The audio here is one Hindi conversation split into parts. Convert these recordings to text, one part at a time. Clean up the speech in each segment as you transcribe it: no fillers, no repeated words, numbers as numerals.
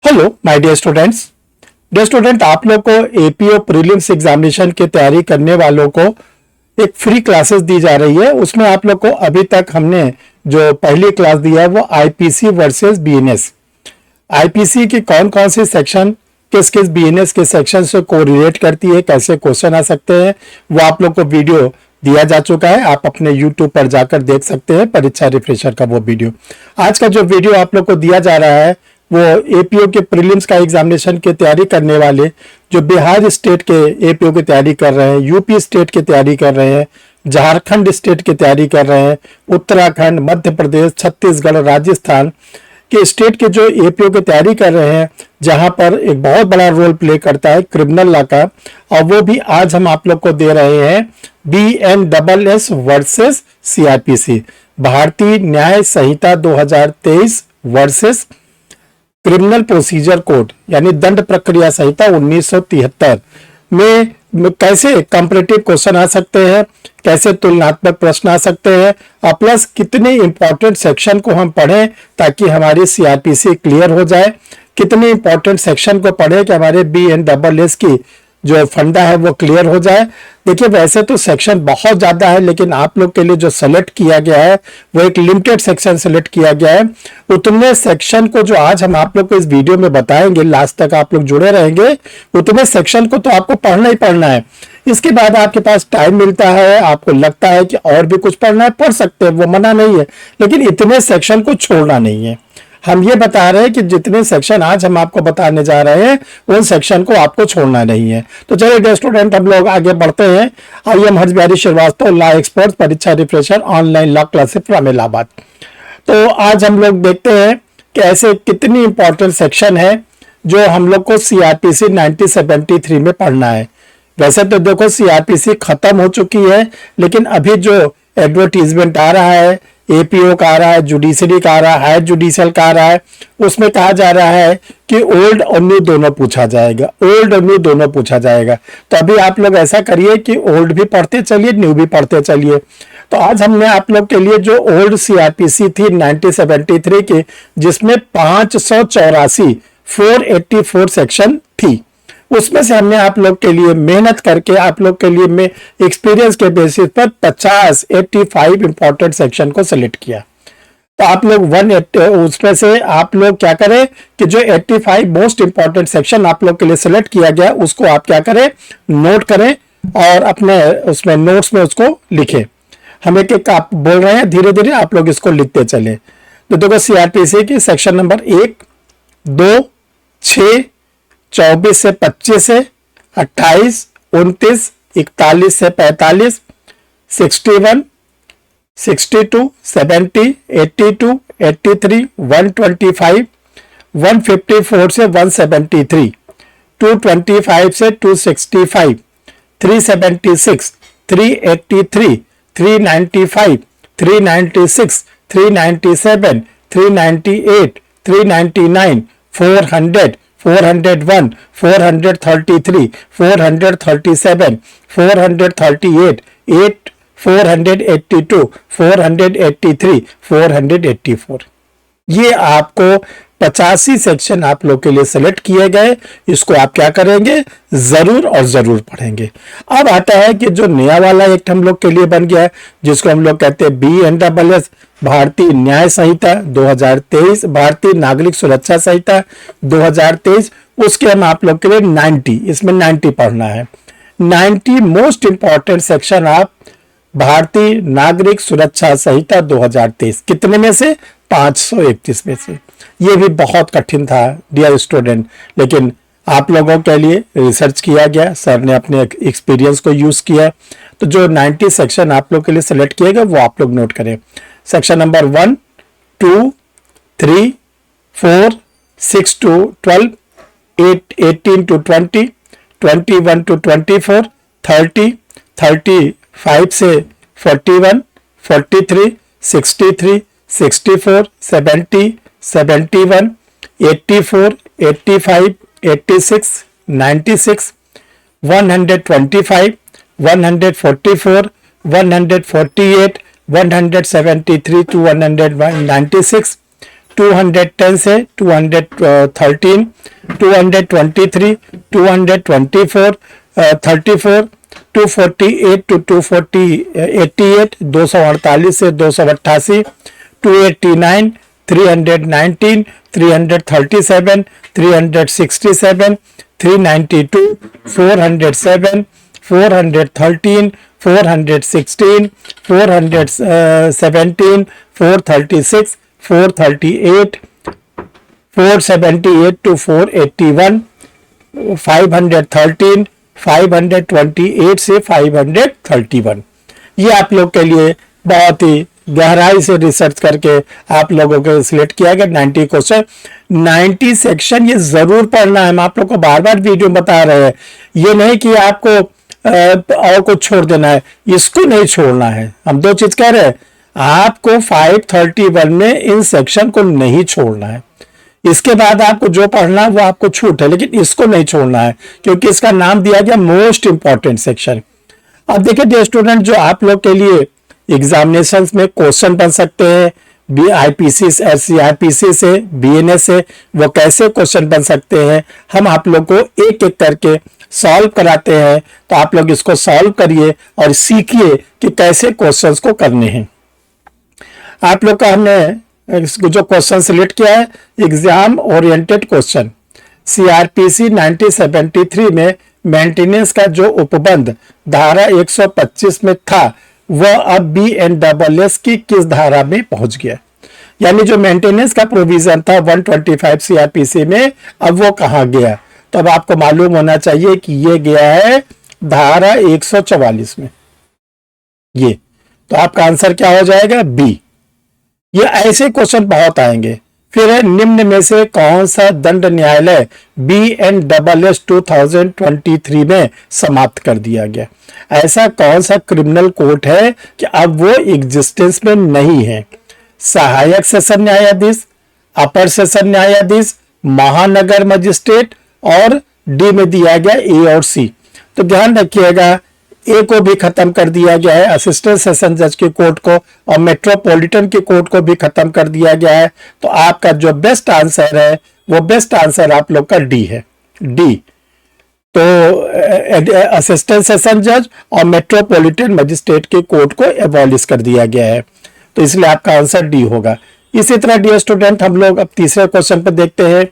Hello my dear students. Dear student, आप लोग को एपीओ प्रीलिम्स एग्जामिनेशन की तैयारी करने वालों को एक फ्री क्लासेस दी जा रही है। उसमें आप लोग को अभी तक हमने जो पहली क्लास दी है वो आईपीसी वर्सेस बीएनएस, आईपीसी की कौन कौन सी सेक्शन किस किस बीएनएस के सेक्शन से कोरिलेट करती है, कैसे क्वेश्चन आ सकते हैं, वो आप लोग को वीडियो दिया जा चुका है। आप अपने यूट्यूब पर जाकर देख सकते हैं, परीक्षा रिफ्रेशर का वो वीडियो। आज का जो वीडियो आप लोग को दिया जा रहा है वो एपीओ के प्रीलिम्स का एग्जामिनेशन की तैयारी करने वाले जो बिहार स्टेट के एपीओ की तैयारी कर रहे हैं, यूपी स्टेट की तैयारी कर रहे हैं, झारखंड स्टेट की तैयारी कर रहे हैं, उत्तराखंड, मध्य प्रदेश, छत्तीसगढ़, राजस्थान के स्टेट के जो एपीओ की तैयारी कर रहे हैं, जहां पर एक बहुत बड़ा रोल प्ले करता है क्रिमिनल लॉ का, और वो भी आज हम आप लोग को दे रहे हैं बीएनएस वर्सेस सीआरपीसी, भारतीय न्याय संहिता 2023 वर्सेस क्रिमिनल प्रोसीजर कोड यानी दंड प्रक्रिया संहिता 1973 में कैसे कंपैरेटिव क्वेश्चन आ सकते हैं, कैसे तुलनात्मक प्रश्न आ सकते हैं, और प्लस कितने इंपॉर्टेंट सेक्शन को हम पढ़ें ताकि हमारी सीआरपीसी क्लियर हो जाए, कितने इंपॉर्टेंट सेक्शन को पढ़ें कि हमारे बीएनएस की जो फंडा है वो क्लियर हो जाए। देखिए, वैसे तो सेक्शन बहुत ज्यादा है, लेकिन आप लोग के लिए जो सेलेक्ट किया गया है वो एक लिमिटेड सेक्शन सेलेक्ट किया गया है। उतने सेक्शन को जो आज हम आप लोग को इस वीडियो में बताएंगे, लास्ट तक आप लोग जुड़े रहेंगे, उतने सेक्शन को तो आपको पढ़ना ही पढ़ना है। इसके बाद आपके पास टाइम मिलता है, आपको लगता है कि और भी कुछ पढ़ना है, पढ़ सकते हैं, वो मना नहीं है, लेकिन इतने सेक्शन को छोड़ना नहीं है। हम ये बता रहे हैं कि जितने सेक्शन आज हम आपको बताने जा रहे हैं उन सेक्शन को आपको छोड़ना नहीं है। तो चलिए डियर स्टूडेंट, हम लोग आगे बढ़ते हैं। I am Harsh Bihari Shrivastava, law expert, परीक्षा refresher, online law classes from Allahabad. तो आज हम लोग देखते हैं कि ऐसे कितनी इंपॉर्टेंट सेक्शन है जो हम लोग को सीआरपीसी 1973 में पढ़ना है। वैसे तो देखो, सीआरपीसी खत्म हो चुकी है, लेकिन अभी जो एडवर्टीजमेंट आ रहा है, एपीओ का आ रहा है, जुडिशरी का आ रहा है, हायर जुडिशियल का आ रहा है, उसमें कहा जा रहा है कि ओल्ड और न्यू दोनों पूछा जाएगा, ओल्ड और न्यू दोनों पूछा जाएगा। तो अभी आप लोग ऐसा करिए कि ओल्ड भी पढ़ते चलिए, न्यू भी पढ़ते चलिए। तो आज हमने आप लोग के लिए जो ओल्ड सीआरपीसी थी 1973 की, जिसमें 584 484 सेक्शन थी, उसमें से हमने आप लोग के लिए मेहनत करके आप लोग के लिए में एक्सपीरियंस के बेसिस पर 85 इंपॉर्टेंट सेक्शन को सिलेक्ट किया। तो आप लोग 180 उसमें से आप लोग क्या करें कि जो 85 मोस्ट इंपॉर्टेंट सेक्शन आप लोग के लिए सिलेक्ट किया गया उसको आप क्या करें, नोट करें और अपने उसमें नोट्स में उसको लिखें। हम एक एक आप बोल रहे हैं, धीरे धीरे आप लोग इसको लिखते चले। तो देखो, सीआरपीसी की सेक्शन नंबर 1, 2, 6, 24 से 25 से 28, 29, 41 से 45, 61, 62, 70, 82, 83, 125, 154 से 173, 225 से 265, 376, 383, 395, 396, 397, 398, 399, 400, 401, 433, 437, 438, 482, 483, 484। ये आपको 85 सेक्शन आप लोग के लिए सेलेक्ट किए गए। इसको आप क्या करेंगे, जरूर और जरूर पढ़ेंगे। अब आता है कि जो नया वाला एक्ट हम लोग के लिए बन गया है, जिसको हम लोग कहते हैं बीएनएस, भारतीय न्याय संहिता 2023, भारतीय नागरिक सुरक्षा संहिता 2023, उसके हम आप लोग के लिए 90, इसमें 90 पढ़ना है। 90 मोस्ट इंपॉर्टेंट सेक्शन आप भारतीय नागरिक सुरक्षा संहिता 2023, कितने में से, 531 में से। ये भी बहुत कठिन था डियर स्टूडेंट, लेकिन आप लोगों के लिए रिसर्च किया गया, सर ने अपने एक्सपीरियंस को यूज किया। तो जो 90 सेक्शन आप लोग के लिए सिलेक्ट किए गए वो आप लोग नोट करें। Section number 1, 2, 3, 4, 6 to 12, 8, 18 to 20, 21 to 24, 30, 35 से 41, 43, 63, 64, 70, 71, 84, 85, 86, 96, 125, 144, 148, 173 to 196, 210 से 213, 223, 224, 34, 248 to 288, 248 से 288, 289, 319, 337, 367, 392, 407, 413, 416, 417, 436, 438, 478 to 481, 513, 528 से 531। ये आप लोग के लिए बहुत ही गहराई से रिसर्च करके आप लोगों को सिलेक्ट किया गया 90 क्वेश्चन, 90 सेक्शन। ये जरूर पढ़ना है, हम आप लोग को बार बार वीडियो बता रहे हैं। ये नहीं कि आपको और कुछ छोड़ देना है, इसको नहीं छोड़ना है। हम दो चीज कह रहे हैं, आपको 531 में इन सेक्शन को नहीं छोड़ना है। इसके बाद आपको जो पढ़ना है वो आपको छूट है, लेकिन इसको नहीं छोड़ना है क्योंकि इसका नाम दिया गया मोस्ट इंपॉर्टेंट सेक्शन। अब देखिए डियर स्टूडेंट, जो आप लोग के लिए एग्जामिनेशन में क्वेश्चन बन सकते हैं IPC से, CRPC से, BNS से, वो कैसे क्वेश्चन बन सकते हैं हम आप लोग को एक एक करके सॉल्व कराते हैं। तो आप लोग इसको सॉल्व करिए और सीखिए कि कैसे क्वेश्चंस को करने हैं। आप लोग का हमने जो क्वेश्चन सिलेक्ट किया है एग्जाम ओरिएंटेड क्वेश्चन। CRPC 1973 में मेंटेनेंस का जो उपबंध धारा 125 में था वह अब BNSS की किस धारा में पहुंच गया? यानी जो मेंटेनेंस का प्रोविजन था 125 CRPC में, अब वो कहां गया? तो अब आपको मालूम होना चाहिए कि ये गया है धारा 144 में। ये तो आपका आंसर क्या हो जाएगा? बी। ये ऐसे क्वेश्चन बहुत आएंगे। फिर है निम्न में से कौन सा दंड न्यायालय BNSS 2023 में समाप्त कर दिया गया? ऐसा कौन सा क्रिमिनल कोर्ट है कि अब वो एग्जिस्टेंस में नहीं है? सहायक सेशन न्यायाधीश, अपर सेशन न्यायाधीश, महानगर मजिस्ट्रेट और डी में दिया गया ए और सी। तो ध्यान रखिएगा, ए को भी खत्म कर दिया गया है, असिस्टेंट सेशन जज के कोर्ट को, और मेट्रोपॉलिटन के कोर्ट को भी खत्म कर दिया गया है। तो आपका जो बेस्ट आंसर है वो बेस्ट आंसर आप लोग का डी है, डी। तो असिस्टेंट सेशन जज और मेट्रोपॉलिटन मजिस्ट्रेट के कोर्ट को एबॉलिश कर दिया गया है, तो इसलिए आपका आंसर डी होगा। इसी तरह डियर स्टूडेंट, हम लोग अब तीसरे क्वेश्चन पर देखते हैं।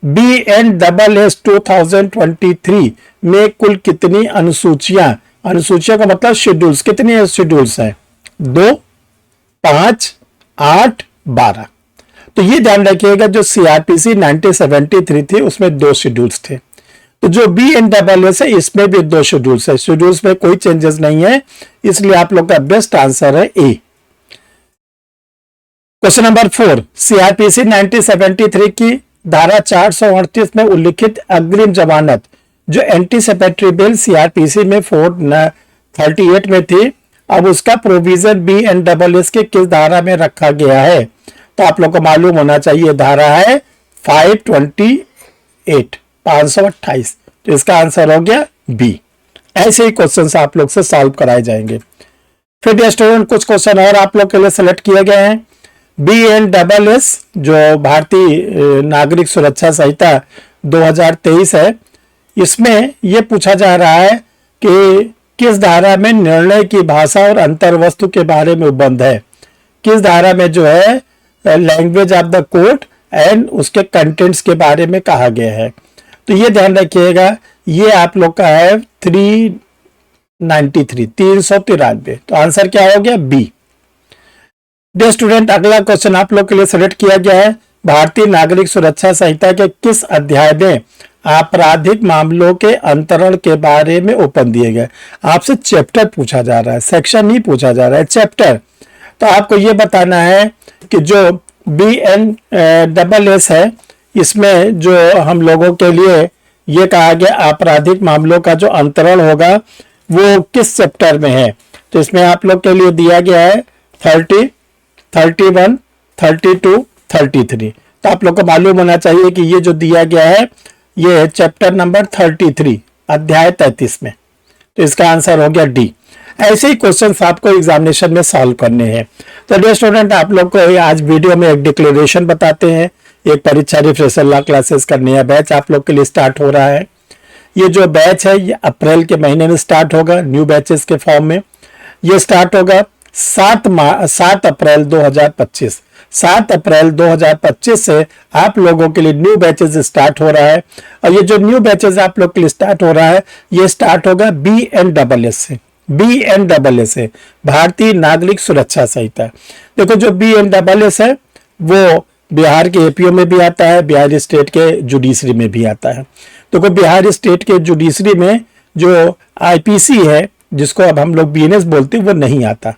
BNSS 2023 में कुल कितनी अनुसूचियां, अनुसूचियों का मतलब शेड्यूल्स, कितने शेड्यूल्स हैं? 2, 5, 8, 12। तो ये ध्यान रखिएगा, जो CRPC 1973 थी उसमें 2 शेड्यूल्स थे। तो जो BNSS है इसमें भी 2 शेड्यूल्स है। शेड्यूल्स में कोई चेंजेस नहीं है, इसलिए आप लोग का बेस्ट आंसर है ए। क्वेश्चन नंबर 4, CRPC 1973 की धारा 438 में उल्लिखित अग्रिम जमानत जो एंटीसिपेटरी बिल CRPC में 438 में थी, अब उसका प्रोविजन BNSS के किस धारा में रखा गया है? तो आप लोग को मालूम होना चाहिए, धारा है 528, 528। तो इसका आंसर हो गया बी। ऐसे ही क्वेश्चन आप लोग से सॉल्व कराए जाएंगे। फिर स्टूडेंट, कुछ क्वेश्चन और आप लोग के लिए सिलेक्ट किए गए हैं। BNSS जो भारतीय नागरिक सुरक्षा संहिता 2023 है, इसमें यह पूछा जा रहा है कि किस धारा में निर्णय की भाषा और अंतर्वस्तु के बारे में उपबंध है? किस धारा में जो है language of the court and उसके कंटेंट्स के बारे में कहा गया है? तो ये ध्यान रखिएगा, ये आप लोग का है 393, 393। तो आंसर क्या हो गया? बी। डियर स्टूडेंट, अगला क्वेश्चन आप लोग के लिए सिलेक्ट किया गया है। भारतीय नागरिक सुरक्षा संहिता के किस अध्याय में आपराधिक मामलों के अंतरण के बारे में ओपन दिए गए? आपसे चैप्टर पूछा जा रहा है, सेक्शन नहीं पूछा जा रहा है, चैप्टर। तो आपको ये बताना है कि जो BNSS है इसमें जो हम लोगों के लिए ये कहा गया आपराधिक मामलों का जो अंतरण होगा वो किस चैप्टर में है? तो इसमें आप लोग के लिए दिया गया है 30, 31, 32, 33। तो आप लोग को मालूम होना चाहिए कि ये जो दिया गया है ये चैप्टर नंबर 33, अध्याय 33 में। तो इसका आंसर हो गया डी। ऐसे ही क्वेश्चंस आपको एग्जामिनेशन में सॉल्व करने हैं। तो डियर स्टूडेंट, आप लोग को आज वीडियो में एक डिक्लेरेशन बताते हैं। एक परीक्षा रिफ्रेशर लॉ क्लासेस का नया बैच आप लोग के लिए स्टार्ट हो रहा है। ये जो बैच है ये अप्रैल के महीने में स्टार्ट होगा, न्यू बैचेस के फॉर्म में। ये स्टार्ट होगा 7 अप्रैल 2025। 7 अप्रैल 2025 से आप लोगों के लिए न्यू बैचेस स्टार्ट हो रहा है। और ये जो न्यू बैचेस आप लोग के लिए स्टार्ट हो रहा है ये स्टार्ट होगा BNSS से। BNSS से भारतीय नागरिक सुरक्षा संहिता। देखो जो BNSS है वो बिहार के APO में भी आता है, बिहार स्टेट के जुडिशरी में भी आता है। तो बिहार स्टेट के जुडिशरी में जो IPC है जिसको अब हम लोग BNS बोलते हैं वो नहीं आता।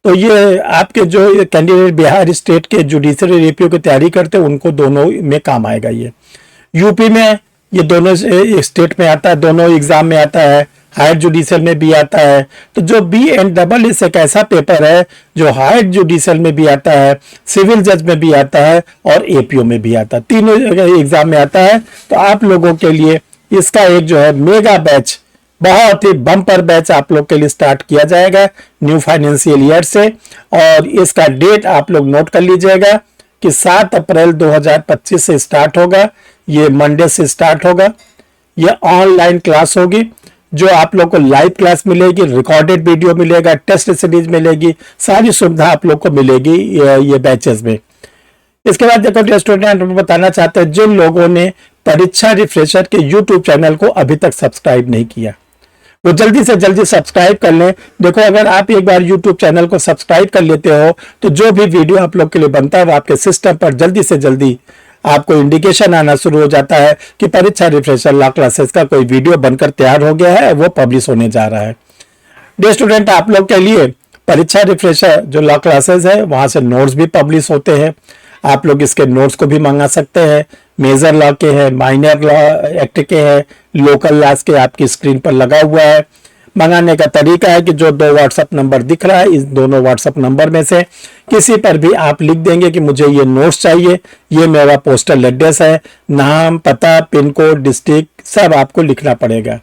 तो ये आपके जो कैंडिडेट बिहार स्टेट के जुडिशरी APO की तैयारी करते हैं उनको दोनों में काम आएगा। ये यूपी में ये दोनों स्टेट में आता है, दोनों एग्जाम में आता है, हायर जुडिशियल में भी आता है। तो जो BNSS एक ऐसा पेपर है जो हायर जुडिशियल में भी आता है, सिविल जज में भी आता है और APO में भी आता है, तीनों एग्जाम में आता है। तो आप लोगों के लिए इसका एक जो है मेगा बैच, बहुत ही बम्पर बैच आप लोग के लिए स्टार्ट किया जाएगा न्यू फाइनेंशियल ईयर से। और इसका डेट आप लोग नोट कर लीजिएगा कि 7 अप्रैल 2025 से स्टार्ट होगा। ये मंडे से स्टार्ट होगा। ये ऑनलाइन क्लास होगी जो आप लोग को लाइव क्लास मिलेगी, रिकॉर्डेड वीडियो मिलेगा, टेस्ट सीरीज मिलेगी, सारी सुविधा आप लोग को मिलेगी ये बैचेस में। इसके बाद देखो स्टूडेंट, बताना चाहते हैं जिन लोगों ने परीक्षा रिफ्रेशर के यूट्यूब चैनल को अभी तक सब्सक्राइब नहीं किया वो जल्दी से जल्दी सब्सक्राइब कर लें। देखो अगर आप एक बार यूट्यूब चैनल को सब्सक्राइब कर लेते हो तो जो भी वीडियो आप लोग के लिए बनता है वो आपके सिस्टम पर जल्दी से जल्दी आपको इंडिकेशन आना शुरू हो जाता है कि परीक्षा रिफ्रेशर लॉ क्लासेस का कोई वीडियो बनकर तैयार हो गया है, वो पब्लिश होने जा रहा है। डियर स्टूडेंट, आप लोग के लिए परीक्षा रिफ्रेशर जो लॉ क्लासेस है वहां से नोट्स भी पब्लिश होते हैं। आप लोग इसके नोट्स को भी मंगा सकते हैं। मेजर लॉ के हैं, माइनर लॉ एक्ट के हैं, लोकल लॉज के आपकी स्क्रीन पर लगा हुआ है। मंगाने का तरीका है कि जो 2 व्हाट्सएप नंबर दिख रहा है इस दोनों व्हाट्सएप नंबर में से किसी पर भी आप लिख देंगे कि मुझे ये नोट्स चाहिए, ये मेरा पोस्टल एड्रेस है, नाम, पता, पिन कोड, डिस्ट्रिक्ट सब आपको लिखना पड़ेगा।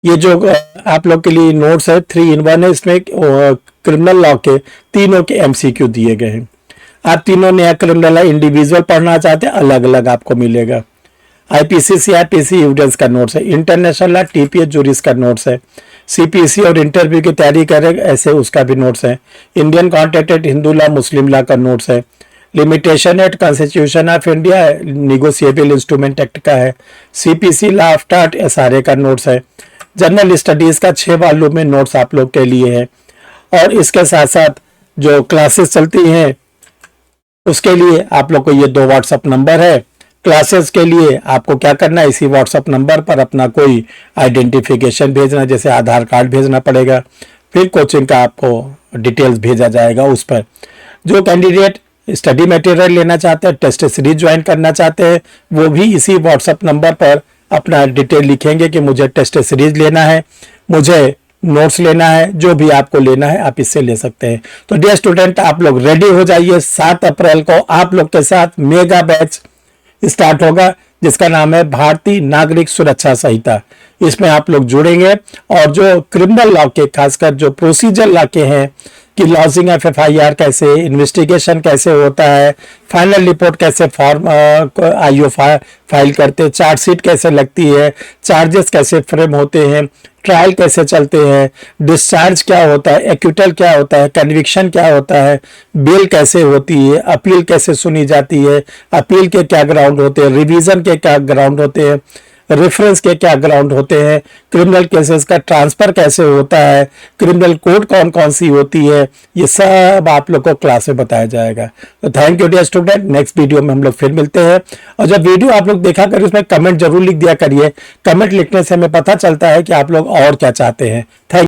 ये जो आप लोग के लिए नोट्स है 3 in 1 है। इसमें क्रिमिनल लॉ के तीनों के MCQ दिए गए हैं। आप तीनों नया क्रिमिनल इंडिविजुअल पढ़ना चाहते हैं अलग अलग आपको मिलेगा। IPC CRPC एविडेंस का नोट्स है, इंटरनेशनल लॉ TPS जूरिस का नोट्स है, CPC और इंटरव्यू की तैयारी करें ऐसे उसका भी नोट्स है, Indian contacted Hindu law Muslim law का नोट्स है, limitation act constitution of India negotiable instrument act का है, CPC law of tort SRA का नोट्स है, जनरल स्टडीज का 6 वॉल्यूम में नोट्स आप लोग के लिए है। और इसके साथ साथ जो क्लासेस चलती हैं उसके लिए आप लोग को ये 2 व्हाट्सएप नंबर है। क्लासेस के लिए आपको क्या करना है, इसी व्हाट्सएप नंबर पर अपना कोई आइडेंटिफिकेशन भेजना, जैसे आधार कार्ड भेजना पड़ेगा, फिर कोचिंग का आपको डिटेल्स भेजा जाएगा उस पर। जो कैंडिडेट स्टडी मटेरियल लेना चाहते हैं, टेस्ट सीरीज ज्वाइन करना चाहते हैं, वो भी इसी व्हाट्सएप नंबर पर अपना डिटेल लिखेंगे कि मुझे टेस्ट सीरीज लेना है, मुझे नोट्स लेना है, जो भी आपको लेना है आप इससे ले सकते हैं। तो डियर स्टूडेंट, आप लोग रेडी हो जाइए। 7 अप्रैल को आप लोग के साथ मेगा बैच स्टार्ट होगा जिसका नाम है भारतीय नागरिक सुरक्षा संहिता। इसमें आप लोग जुड़ेंगे और जो क्रिमिनल लॉ के, खासकर जो प्रोसीजर लॉ के हैं कि लॉजिंग ऑफ FIR कैसे, इन्वेस्टिगेशन कैसे होता है, फाइनल रिपोर्ट कैसे फॉर्म IO फाइल करते हैं, चार्जशीट कैसे लगती है, चार्जेस कैसे फ्रेम होते हैं, ट्रायल कैसे चलते हैं, डिस्चार्ज क्या होता है, एक्विटल क्या होता है, कन्विक्शन क्या होता है, बेल कैसे होती है, अपील कैसे सुनी जाती है, अपील के क्या ग्राउंड होते हैं, रिवीजन के क्या ग्राउंड होते हैं, रेफरेंस के क्या ग्राउंड होते हैं, क्रिमिनल केसेस का ट्रांसफर कैसे होता है, क्रिमिनल कोड कौन कौन सी होती है, ये सब आप लोग को क्लास में बताया जाएगा। तो thank you dear student, next video में हम लोग फिर मिलते हैं। और जब वीडियो आप लोग देखा करिए उसमें कमेंट जरूर लिख दिया करिए। कमेंट लिखने से हमें पता चलता है कि आप लोग और क्या चाहते हैं। थैंक